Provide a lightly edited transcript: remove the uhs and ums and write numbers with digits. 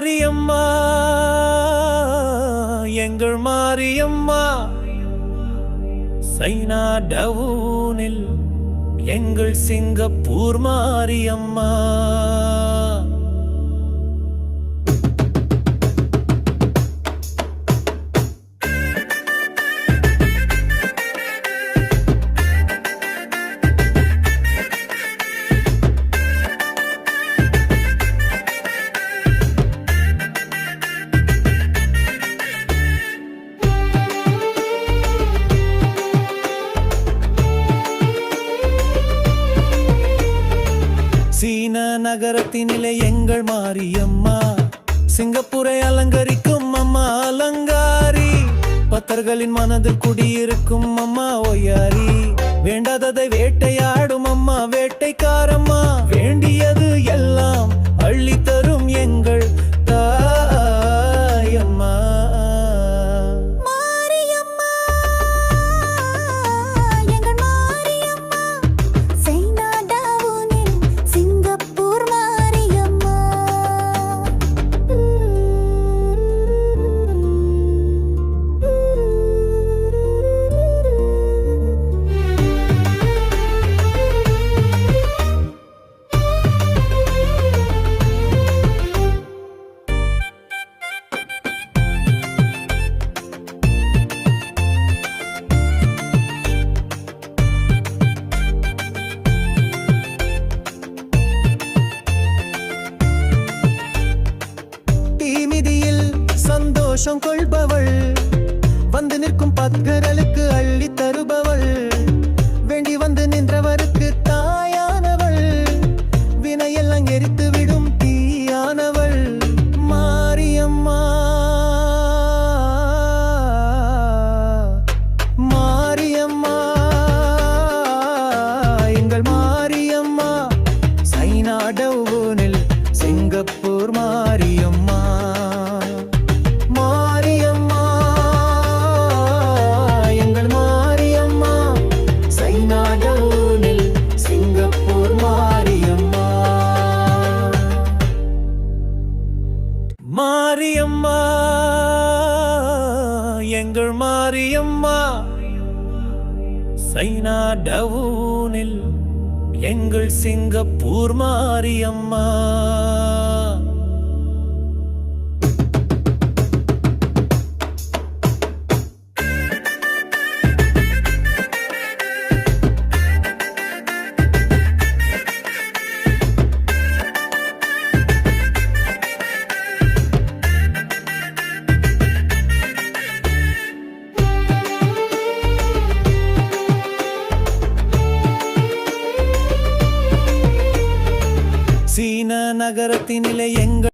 மாரியம்மா எங்கள் மாரியம்மா சைனா டவுனில் எங்கள் சிங்கப்பூர் மாரியம்மா சீன நகரத்தினிலே எங்கள் மாரியம்மா சிங்கப்பூரை அலங்கரிக்கும் அம்மா அலங்காரி பத்தர்களின் மனதில் குடியிருக்கும் அம்மா ஒய்யாரி வேண்டாததை வேட்டையாடும் அம்மா வேட்டைக்காரம்மா வேண்டியது எல்லாம் அள்ளி தரும் எங்கள் தாயம்மா சந்தோஷம் கொள்பவள் வந்து நிற்கும் பக்தர்களுக்கு அள்ளி தருபவள் வேண்டி வந்து நின்றவருக்கு தாயானவள் வினையெல்லாம் எரித்து விடும் தீயானவள் மாரியம்மா மாரியம்மா எங்கள் மாரியம்மா சைனா டவுனில் சிங்கப்பூர் மாரியம்மா மாரியம்மா எங்கள் மாரியம்மா சைனா டவுனில் எங்கள் சிங்கப்பூர் மாரியம்மா சீன நகரத்தினிலே எங்கள்